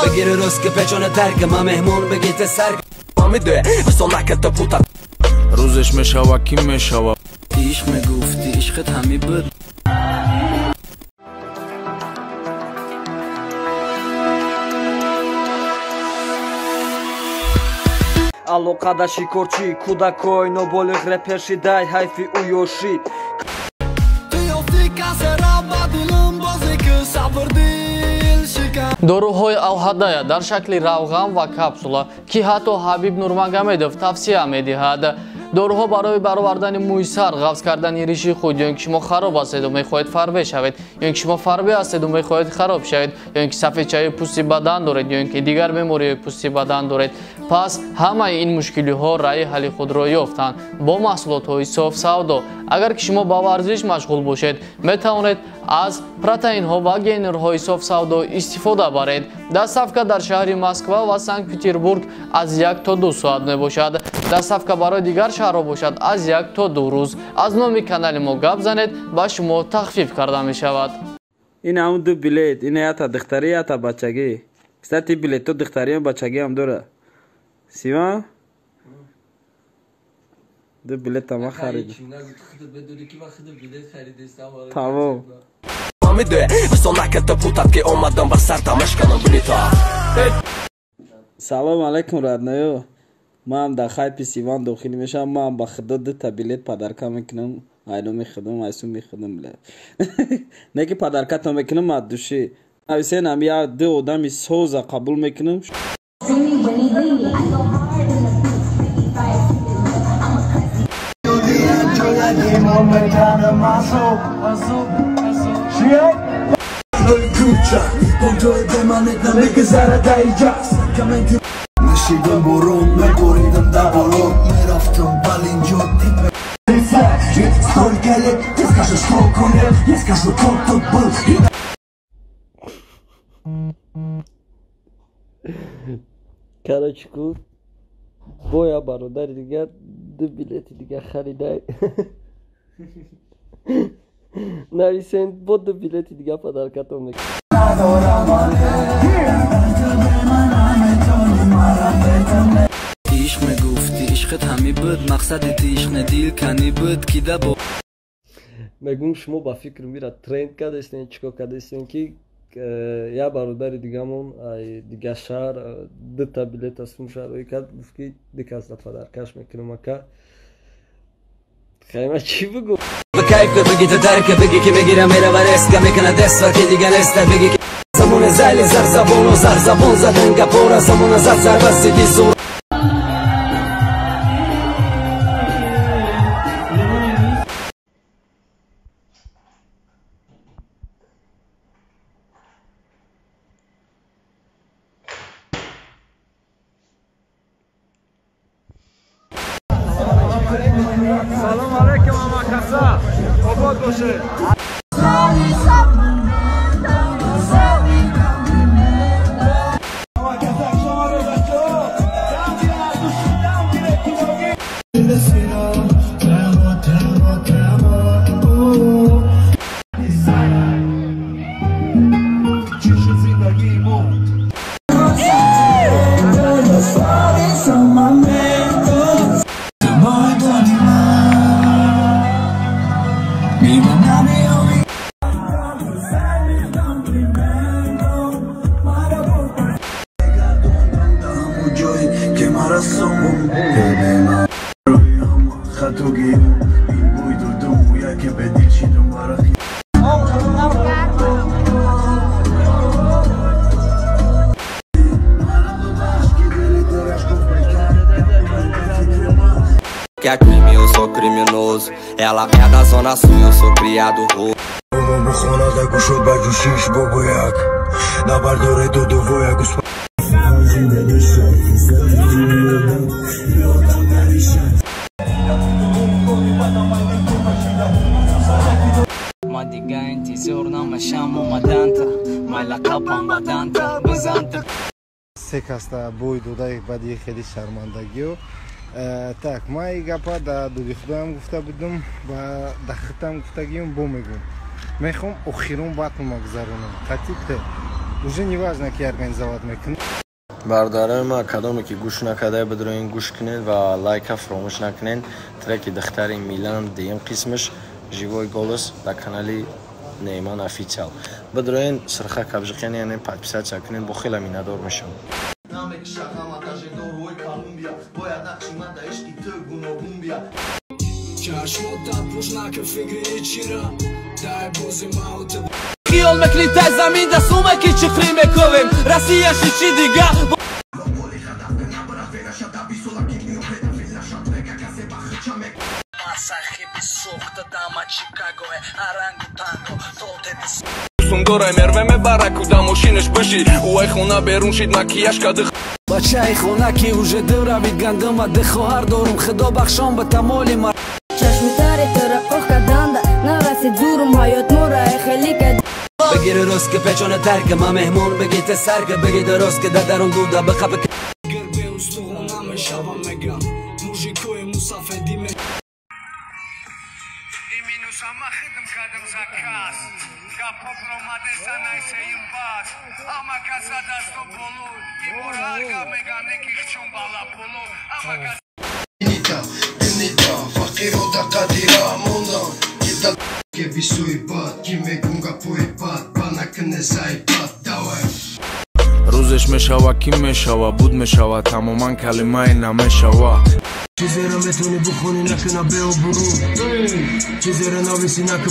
بگیر روز که پچون ترک ما مهمون بگیت سر میده سنکت پوتا روزش میشوا کی میشوا عشق میگفتی عشقت همی بود Алло, кадаши корчи, куда кой, но болех реперши, дай хайфи уйоши. доруҳои алҳадая дар шакли равған ва капсула ки ҳатто Ҳабиб Нурмагомедов тавсия медиҳад. доруҳо барои баровардани мӯи сар, ғафз кардани риши худ, ё ин ки шумо хароб ҳастеду мехоҳед фарбе шавед, ё ин ки шумо фарбе ҳастеду мехоҳед хароб шавед, ё ин ки сафедчаи пӯсти бадан доред, ё ин ки дигар бемориҳои пӯсти бадан доред. пас ҳамаи ин мушкилиҳо раи ҳалли худро ёфтанд бо маҳсулотҳои софсавдо. агар ки шумо ба варзиш машғул бошед, метавонед аз протеинҳо ва гейнерҳои софсавдо истифода баред. Доставка дар шаҳри Москва ва Санкт-Петербург аз 1 то 2 соат мебошад. доставка барои дигар шаҳрҳо бошад аз 1 то 2 рӯз. аз номи канали мо гап занед, ба шумо тахфиф карда мешавад. ин ҳамун ду билет, ин ята духтарӣ, ята бачагӣ. Кстати, билетто духтарӣ ҳам бачагӣ ҳам дора. Сима? ду билет ҳама харидам. Тамом. салом алайкум раднаё. ман дар хайпи Сиван дохил мешавам. ман ба худо 2 та билет падарка мекунам. айно мехудам, айсу мехудам бля. не ки падаркато мекунам аз души. нависенам я 2 одами соза қабул мекунам. نشیدم برون نبریدم در بالون میرفتم بالینجا ستور گلک یسکاشو شکل کنه یسکاشو توپ بل Карачку боя бародар дигар 2 билети дигар харидай. нависен бо 2 билети дигар падаркато мекунам. عشق میگفتی عشقت همی بود مقصدت عشق ندیل کنی بود کی دبو мегум шумо ба фикр мира тренд кардестен чико кардестен ки я бародари дигамон дигар шаҳр 2 та билет аз ум шаҳрҳои кард гуфт ки дикас да падаркаш мекунам ака хайма чӣ бигӯ کیف بگی تو درک بگی که بگیرم میره و رسک میکنه دست و که دیگه نسته بگی که زمان زلی زر زبان و زر زبان زدن گپورا زمان زر زر بستگی زور салом алайкум амакаса обод боше Que é crime, eu sou criminoso. Ela é da zona sul, eu sou criado roubo. ما دیگه انتظار نمشم اومدنتا مالا کپم بدنتا بزنتا سکستا بوی دوده بدی خیلی شرمندگی و так май гапа да дуди худоям гуфта будум ва дахтам гуфтагиум бо мегум мехом охирон вақт магзаронам қатиб те уже не важно ки организовать мекунад. Бародарои ма кадоме ки гӯш накарда бидроин гӯш кунед ва лайка фаромӯш накунед. Треки Дахтари Милан дем қисмаш живой голос дар канали Нейман официал. Бидроин сирха кабжиқяни яне подписация кунед, бо хела миннатдор мешавам. خیال میکنی تا زمین دستومه که چخری میکنیم رسیهشی چی دیگه Сундорай мервеме бараку да мошинаш быши уай хона берун шид макияж кады бачаи хона ки уже дуравид гандума дихоҳар дорум худо бахшон ба тамоли мар чашми тари тора ох каданда нарасид зурум ҳаёт мора хели кад بگیر روز که پیچونه ترک ما مهمون بگی ته سر که بگی درست که در درون دودا بخواب گر به استخون نمیشوم میگم موزیکوی مسافدی می ایمینو سما خدم کدم زکاس گاپو پروماده سنای سیم باز اما کسا دستو بولو ایمور آرگا میگانه که خچون بالا بولو اما کسا Benita, fakir o da kadira mona Gidal ke visui bat, kime gunga poi bat Bana kne zai bat, давай рӯзеш мешава ки мешава буд мешава тамоман калимае намешава чизеро метони бухони накуна беобуру чизеро нависи наку